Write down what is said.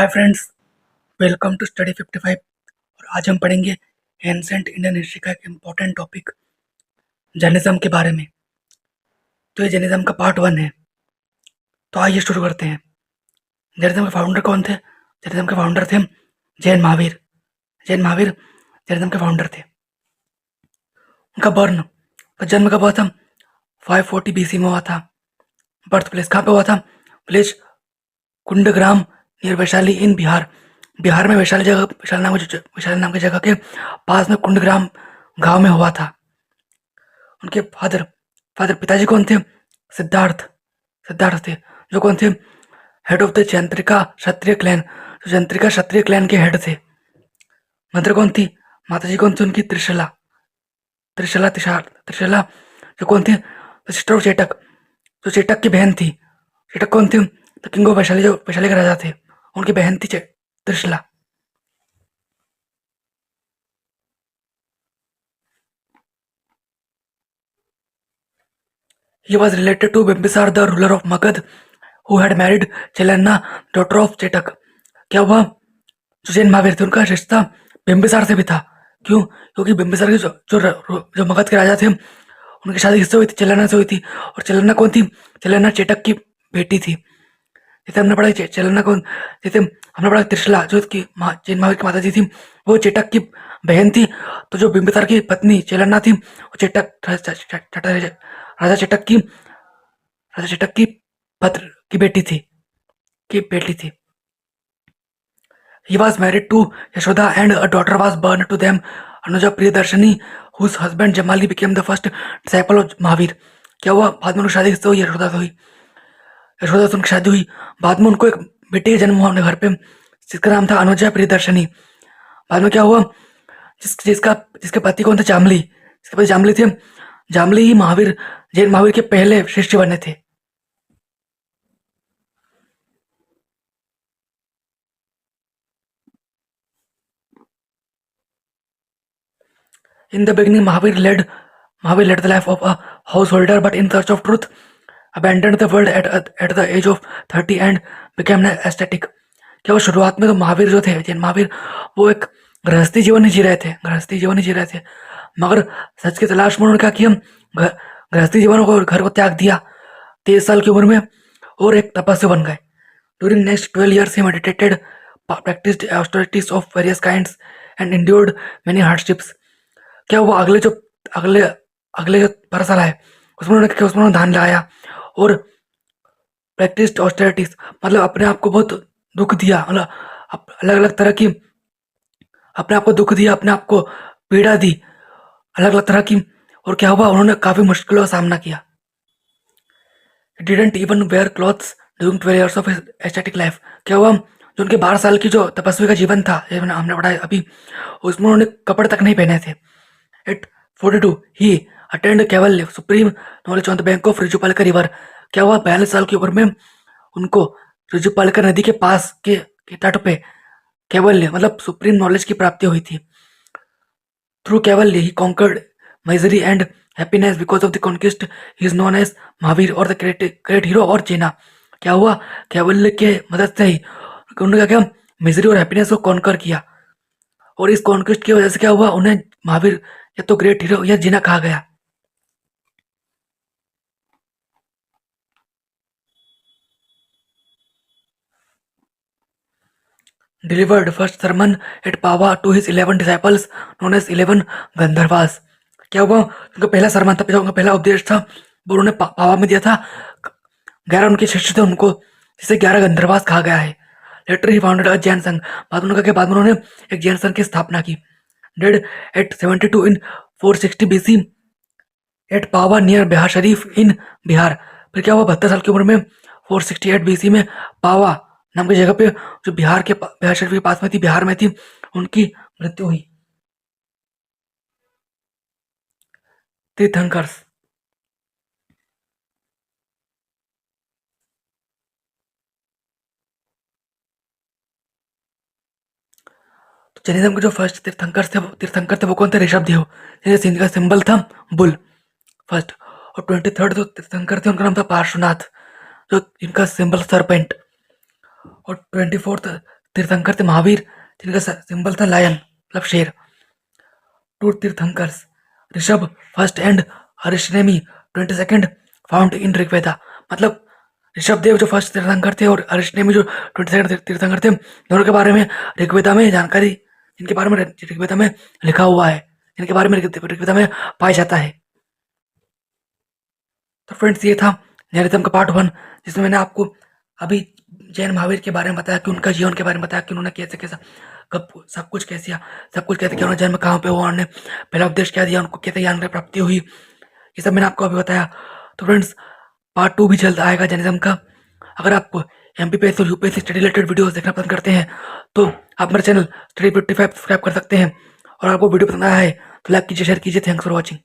Hi friends, welcome to study 55। और आज हम पढ़ेंगे एंसेंट इंडियन हिस्ट्री का एक इम्पोर्टेंट टॉपिक जैनिज्म के बारे में। तो ये जैनिज्म का पार्ट 1 है। तो आइए शुरू करते हैं। जैनिज्म के फाउंडर कौन थे? जैनिज्म के फाउंडर थे जैन महावीर। जैन महावीर जैनिज्म के फाउंडर थे। उनका जन्म कब हुआ था? 540 बीसी में हुआ था। बर्थ प्लेस कहाँ पे हुआ था? विलेज कुंडग्राम नियर वैशाली इन बिहार। बिहार में वैशाली नाम की जगह के पास में कुंडग्राम गांव में हुआ था। उनके फादर फादर पिताजी कौन थे? सिद्धार्थ सिद्धार्थ थे, जो कौन थे? Head of the Chandrika Kshatriya clan, जो चंद्रिका क्षत्रिय क्लैन के हेड थे। मदर कौन थी? माताजी कौन थी उनकी? त्रिशला त्रिशला त्रिशला, जो कौन थे? सिस्टर ऑफ चेटक, जो चेटक की बहन थी। चेटक कौन थे? द किंग ऑफ वैशाली, जो वैशाली के राजा थे। उनकी बहन थी Trishala. He was related to Bimbisar, the ruler of Magad, who had married Chelenna, daughter of Chetak। क्या हुआ? जो जैन महावीर थे उनका रिश्ता बिम्बिसार से भी था। क्यों? क्योंकि बिम्बिसार के जो मगध के राजा थे उनकी शादी किससे हुई थी? चेलेना से हुई थी। और चेलेना कौन थी? चेलेना चेटक की बेटी थी। जैसे हमने पढ़ा चेलेना कौन, जैसे हमने पढ़ा त्रिशला जो कि जैन महावीर की माता जी थी, वो चेटक की बहन थी। तो जो बिम्बिसार की पत्नी चेलेना थी वो राजा चेटक की राजा चेटक की पत्र की बेटी थी। He was married to Yashoda and a daughter was born to them, Anuja Priyadarshini, whose husband Jamali became the first disciple of Mahavir। क्या हुआ? बाद में उनकी शादी किससे हुई? यशोदा से उनकी शादी हुई। बाद में उनको एक बेटी का जन्म हुआ अपने घर पे, जिसका नाम था अनुजा प्रियदर्शनी। बाद में क्या हुआ? जिसके पति कौन थे? जामली। जिसके पति जामली थे। जामली ही जैन महावीर के पहले शिष्य बने थे। In the beginning, Mahavir led the life of a householder, but in search of truth, abandoned the world at the age of 30 and became an ascetic। क्या वो शुरुआत में तो महावीर जो थे, जैन महावीर, वो एक गृहस्थी जीवन ही जी रहे थे। मगर सच की तलाश में उन्होंने क्या किया? गृहस्थी जीवन को, घर को त्याग दिया 23 साल की उम्र में और एक तपस्वी बन गए। During next 12 years, he meditated, practiced austerities of various kinds, and endured many hardships। क्या हुआ? अगले अगले जो 12 साल आए उसमें उन्होंने ध्यान लगाया और प्रैक्टिस ऑस्टेरिटीज, मतलब अपने आप को बहुत दुख दिया, मतलब अलग अलग तरह की अपने आप को दुख दिया, अपने आप को पीड़ा दी अलग अलग तरह की। और क्या हुआ? उन्होंने काफी मुश्किलों का सामना किया। Didn't even wear clothes during 12 years of aesthetic life. क्या हुआ? जो उनके 12 साल की जो तपस्वी का जीवन था, हमने पढ़ा अभी, उसमें उन्होंने कपड़े तक नहीं पहने थे। At 42, he attained Kaivalya supreme knowledge on the bank of Rijupalika river. क्या हुआ? 42 साल की उम्र में उनको रिजुपालकर नदी के पास के तट पे कैवल्य मतलब सुप्रीम नॉलेज की प्राप्ति हुई थी। थ्रू कैवल्य ही conquered misery and happiness because of the conquest he is known as Mahavir और द ग्रेट हीरो और जेना। क्या हुआ? कैवल्य के मदद से ही उन्होंने क्या किया? मिजरी और हैप्पीनेस को कॉन्कर किया। और इस कॉन्क्वेस्ट की वजह से क्या हुआ? उन्हें महावीर या तो ग्रेट हीरो या जिना कहा गया। Delivered first sermon at Pava to his 11 disciples known as 11 Gandharvas. क्या हुआ? उनका पहला सरमन था, उनका पहला उपदेश था वो उन्होंने पावा में दिया था। 11 उनके शिष्य थे उनको, जिसे 11 गंधर्वास कहा गया है। लेटर ही फाउंडेड अ जैन संघ। बाद में उन्होंने एक जैन संघ की स्थापना की। Dead at 72 in 460 BC at Pava near Bihar Sharif in Bihar. फिर क्या हुआ? 72 साल की उम्र में 468 बीसी में पावा नाम की जगह पे, जो बिहार शरीफ के पास में थी, बिहार में थी, उनकी मृत्यु हुई। तीर्थंकर्स। तो जैनिज्म के जो फर्स्ट तीर्थंकर थे वो कौन थे? ऋषभ देव, जिनका सिंबल था बुल फर्स्ट। और 23rd जो तीर्थंकर थे उनका नाम था पार्श्वनाथ, जो इनका सिंबल सरपेंट। और 24th तीर्थंकर थे महावीर, जिनका सिंबल था लायन मतलब शेर। Two tirthankars, Rishabh first and Arishtanemi 22nd found in Rigveda. मतलब ऋषभ देव जो फर्स्ट तीर्थंकर थे और हरिश्रेमी जो 22nd तीर्थंकर थे, दोनों के बारे में ऋग्वेदा में जानकारी, इनके बारे में ऋग्वेदा में लिखा हुआ है, इनके बारे में ऋग्वेदा में पाया जाता है। तो फ्रेंड्स ये था नैनिज्म का पार्ट 1, जिसमें मैंने आपको अभी जैन महावीर के बारे में बताया कि उनका जीवन के बारे में बताया कि उन्होंने कैसे कैसा कब सब कुछ कैसे किया, उन्होंने जन्म कहाँ पे हुआ, उन्होंने पहला उपदेश क्या दिया, उनको कैसे ज्ञान की प्राप्ति हुई, ये सब मैंने आपको अभी बताया। तो फ्रेंड्स पार्ट 2 भी जल्द आएगा जैनिज्म का। अगर आपको एमपीपीएससी और यूपीएससी स्टडी रिलेटेड वीडियोस देखना पसंद करते हैं तो आप मेरे चैनल स्टडी 55 सब्सक्राइब कर सकते हैं। और आपको वीडियो पसंद आया है तो लाइक कीजिए, शेयर कीजिए। Thanks for watching.